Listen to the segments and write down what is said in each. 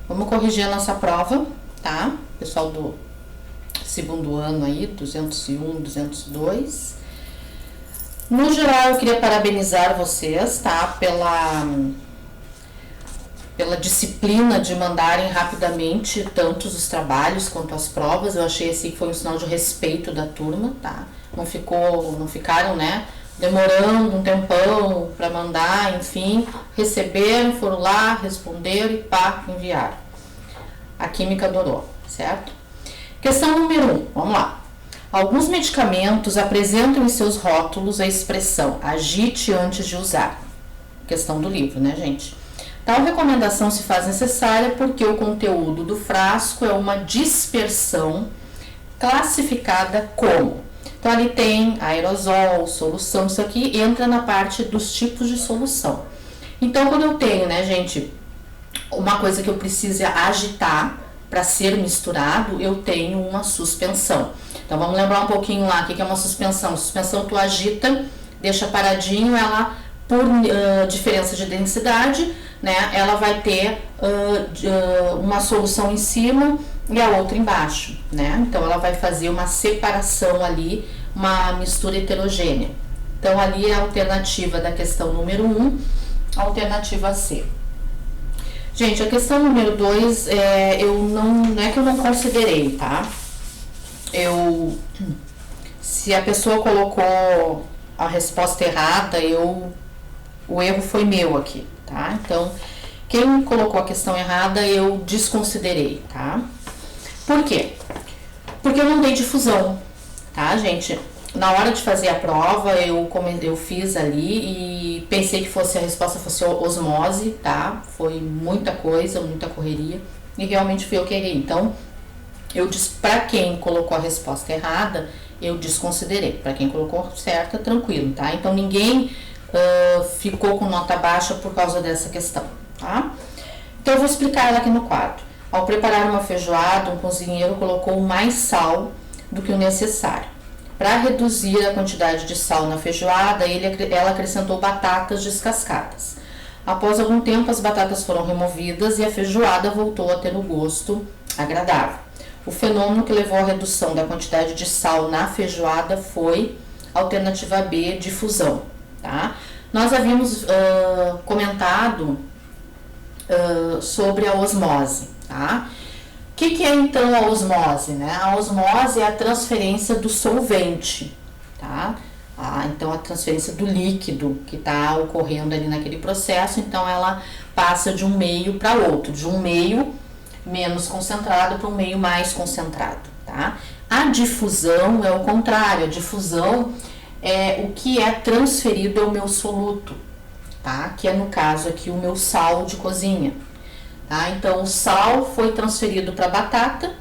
Vamos corrigir a nossa prova, tá? Pessoal do segundo ano aí, 201, 202. No geral, eu queria parabenizar vocês, tá? Pela disciplina de mandarem rapidamente tanto os trabalhos quanto as provas. Eu achei assim que foi um sinal de respeito da turma, tá? Não ficaram, né, demorando um tempão para mandar, enfim, receberam, foram lá, responderam e pá, enviaram. A química adorou, certo? Questão número 1, vamos lá. Alguns medicamentos apresentam em seus rótulos a expressão agite antes de usar. Questão do livro, né, gente? Tal recomendação se faz necessária porque o conteúdo do frasco é uma dispersão classificada como. Então, ali tem aerosol, solução, isso aqui entra na parte dos tipos de solução. Então, quando eu tenho, né, gente, uma coisa que eu preciso agitar para ser misturado, eu tenho uma suspensão. Então, vamos lembrar um pouquinho lá o que é uma suspensão. Suspensão tu agita, deixa paradinho, ela, por diferença de densidade, né, ela vai ter uma solução em cima e a outra embaixo, né? Então, ela vai fazer uma separação ali, uma mistura heterogênea. Então, ali é a alternativa da questão número 1, a alternativa C. Gente, a questão número 2, não é que eu não considerei, tá? Se a pessoa colocou a resposta errada, o erro foi meu aqui, tá? Então, quem colocou a questão errada, eu desconsiderei, tá? Por quê? Porque eu não dei difusão, tá, gente? Na hora de fazer a prova, eu fiz ali e pensei que a resposta fosse osmose, tá? Foi muita coisa, muita correria e realmente fui eu que errei. Então, para quem colocou a resposta errada, eu desconsiderei. Para quem colocou certa, tranquilo, tá? Então, ninguém ficou com nota baixa por causa dessa questão, tá? Então, eu vou explicar ela aqui no quadro. Ao preparar uma feijoada, um cozinheiro colocou mais sal do que o necessário. Para reduzir a quantidade de sal na feijoada, ela acrescentou batatas descascadas. Após algum tempo, as batatas foram removidas e a feijoada voltou a ter um gosto agradável. O fenômeno que levou à redução da quantidade de sal na feijoada foi a alternativa B, difusão. Tá? Nós havíamos comentado sobre a osmose. Tá? O que é então a osmose? Né? A osmose é a transferência do solvente. Tá? Então, a transferência do líquido que está ocorrendo ali naquele processo, então ela passa de um meio para outro, de um meio menos concentrado para um meio mais concentrado. Tá? A difusão é o contrário, a difusão é o que é transferido ao meu soluto, tá? Que é no caso aqui o meu sal de cozinha. Tá? Então, o sal foi transferido para a batata,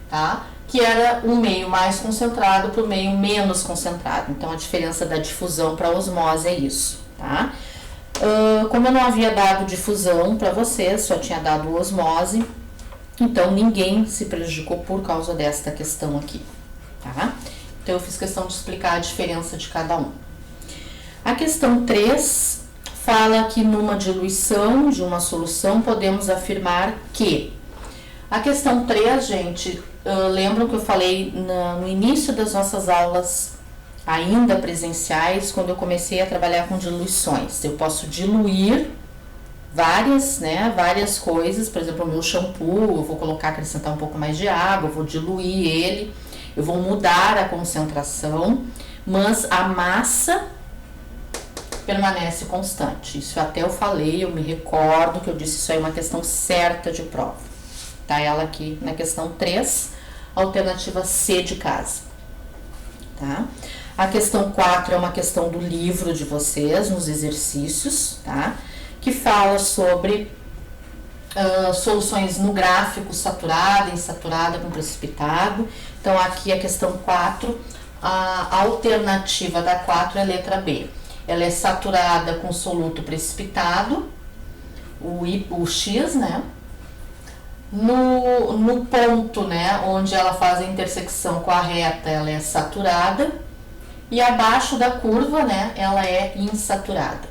tá? Que era um meio mais concentrado para o meio menos concentrado. Então, a diferença da difusão para a osmose é isso. Tá? Como eu não havia dado difusão para vocês, só tinha dado osmose, então ninguém se prejudicou por causa desta questão aqui. Tá? Então, eu fiz questão de explicar a diferença de cada um. A questão 3... fala que numa diluição de uma solução podemos afirmar que. A questão 3, gente, lembram que eu falei no início das nossas aulas, ainda presenciais, quando eu comecei a trabalhar com diluições. Eu posso diluir várias coisas, por exemplo, o meu shampoo, eu vou acrescentar um pouco mais de água, eu vou diluir ele, eu vou mudar a concentração, mas a massa permanece constante. Isso até eu falei, eu me recordo que eu disse isso aí é uma questão certa de prova. Tá ela aqui na questão 3, alternativa C de casa. Tá? A questão 4 é uma questão do livro de vocês, nos exercícios, tá? Que fala sobre soluções no gráfico saturada, insaturada com precipitado. Então, aqui a questão 4, a alternativa da 4 é a letra B. Ela é saturada com soluto precipitado, o X, né? No ponto, né, onde ela faz a intersecção com a reta, ela é saturada. E abaixo da curva, né, ela é insaturada.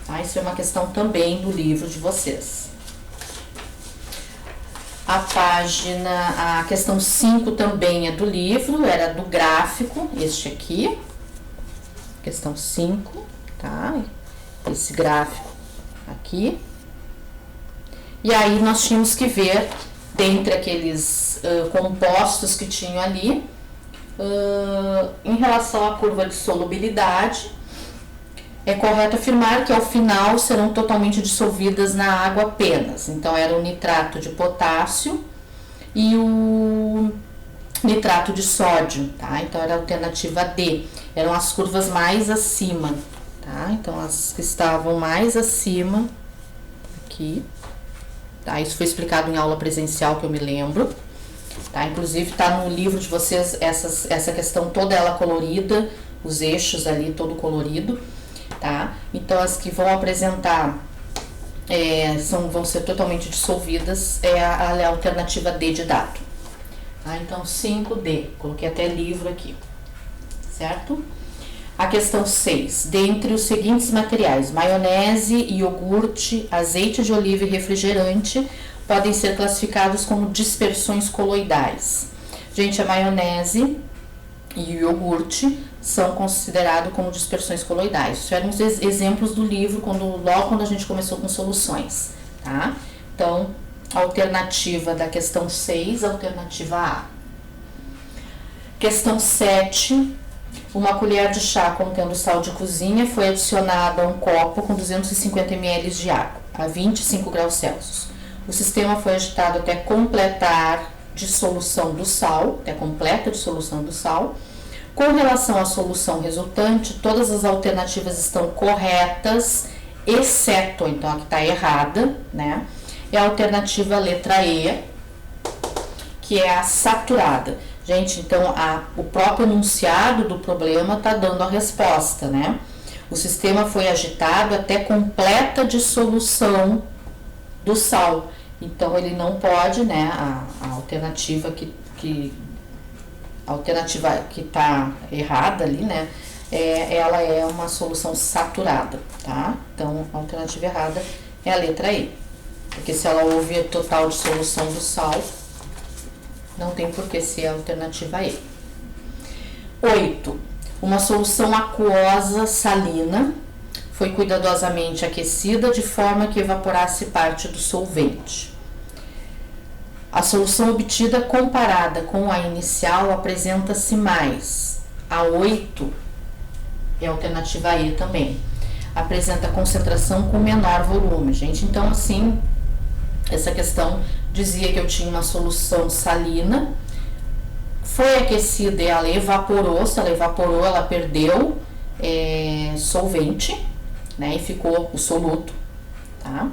Tá? Isso é uma questão também do livro de vocês. A questão 5 também é do livro, era do gráfico, este aqui, questão 5, tá? Esse gráfico aqui. E aí nós tínhamos que ver, dentre aqueles compostos que tinham ali, em relação à curva de solubilidade, é correto afirmar que ao final serão totalmente dissolvidas na água apenas. Então, era o nitrato de potássio e o nitrato de sódio, tá? Então, era a alternativa D. Eram as curvas mais acima, tá? Então, as que estavam mais acima, aqui, tá? Isso foi explicado em aula presencial, que eu me lembro, tá? Inclusive, tá no livro de vocês essa questão toda ela colorida, os eixos ali todo colorido. Tá? Então, as que vão apresentar vão ser totalmente dissolvidas é a alternativa D de dado. Tá? Então, 5D, coloquei até livro aqui, certo? A questão 6, dentre os seguintes materiais, maionese, iogurte, azeite de oliva e refrigerante, podem ser classificados como dispersões coloidais. Gente, a maionese e o iogurte são considerados como dispersões coloidais. Isso eram os exemplos do livro, logo quando a gente começou com soluções, tá? Então, alternativa da questão 6, alternativa A. Questão 7, uma colher de chá contendo sal de cozinha foi adicionada a um copo com 250 ml de água, a 25 graus Celsius. O sistema foi agitado até completar dissolução do sal, até completa dissolução do sal. Com relação à solução resultante, todas as alternativas estão corretas, exceto, então, a que está errada, né? É a alternativa letra E, que é a saturada. Gente, então, o próprio enunciado do problema está dando a resposta, né? O sistema foi agitado até completa dissolução do sal. Então, ele não pode, né? A alternativa que está errada ali, né? Ela é uma solução saturada, tá? Então, a alternativa errada é a letra E. Porque se ela houve a total dissolução do sal, não tem por que ser a alternativa E. 8. Uma solução aquosa salina foi cuidadosamente aquecida de forma que evaporasse parte do solvente. A solução obtida comparada com a inicial apresenta-se mais. A 8 é a alternativa E também. Apresenta concentração com menor volume, gente. Então, assim, essa questão dizia que eu tinha uma solução salina, foi aquecida e ela evaporou. Se ela evaporou, ela perdeu solvente, né? E ficou o soluto, tá?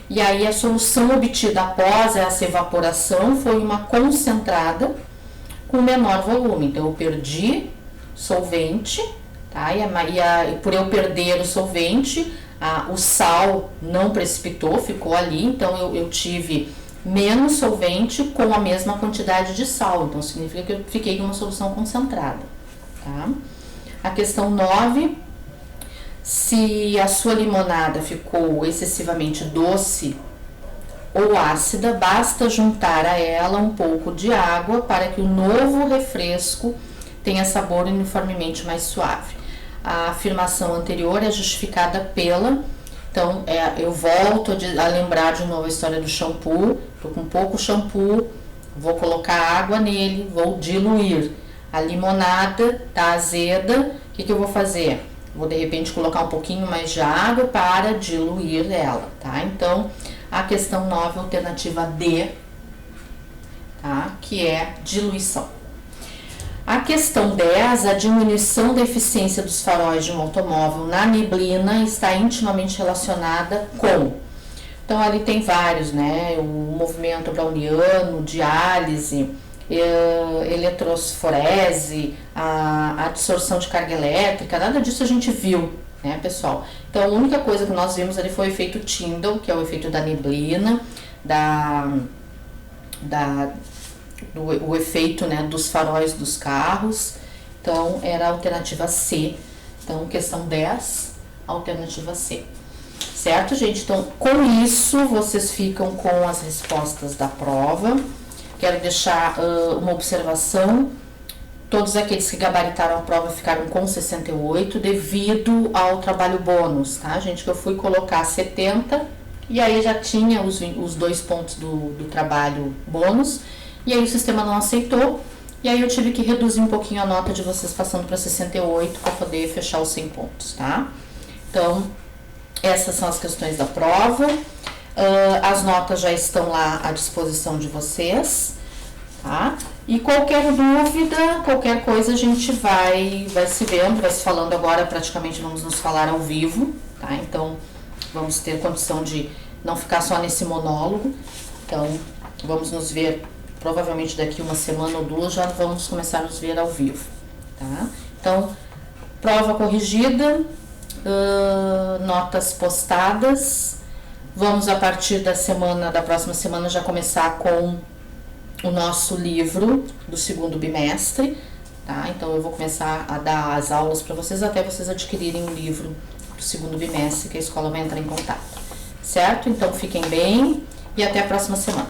E aí a solução obtida após essa evaporação foi uma concentrada com menor volume. Então, eu perdi solvente, tá? E por eu perder o solvente, o sal não precipitou, ficou ali. Então, eu tive menos solvente com a mesma quantidade de sal. Então, significa que eu fiquei com uma solução concentrada, tá? A questão 9... Se a sua limonada ficou excessivamente doce ou ácida, basta juntar a ela um pouco de água para que o novo refresco tenha sabor uniformemente mais suave. A afirmação anterior é justificada pela... Então, eu volto a lembrar de novo a história do shampoo. Estou com pouco shampoo, vou colocar água nele, vou diluir. A limonada tá azeda, o que eu vou fazer? Vou, de repente, colocar um pouquinho mais de água para diluir ela, tá? Então, a questão 9, alternativa D, tá? Que é diluição. A questão 10, a diminuição da eficiência dos faróis de um automóvel na neblina está intimamente relacionada com... Então, ali tem vários, né? O movimento browniano, diálise, eletroforese, a absorção de carga elétrica, nada disso a gente viu, né, pessoal? Então, a única coisa que nós vimos ali foi o efeito Tyndall, que é o efeito da neblina, o efeito, né, dos faróis dos carros. Então, era a alternativa C. Então, questão 10, alternativa C. Certo, gente? Então, com isso, vocês ficam com as respostas da prova. Quero deixar uma observação. Todos aqueles que gabaritaram a prova ficaram com 68 devido ao trabalho bônus, tá, gente? Que eu fui colocar 70 e aí já tinha os 2 pontos do trabalho bônus. E aí o sistema não aceitou. E aí eu tive que reduzir um pouquinho a nota de vocês passando para 68 para poder fechar os 100 pontos, tá? Então, essas são as questões da prova. As notas já estão lá à disposição de vocês, tá? E qualquer dúvida, qualquer coisa, a gente vai se vendo, vai se falando agora, praticamente vamos nos falar ao vivo, tá? Então, vamos ter condição de não ficar só nesse monólogo. Então, vamos nos ver, provavelmente daqui uma semana ou duas, já vamos começar a nos ver ao vivo, tá? Então, prova corrigida, notas postadas. Vamos, a partir da próxima semana, já começar com o nosso livro do segundo bimestre, tá? Então, eu vou começar a dar as aulas para vocês até vocês adquirirem o livro do segundo bimestre, que a escola vai entrar em contato, certo? Então, fiquem bem e até a próxima semana.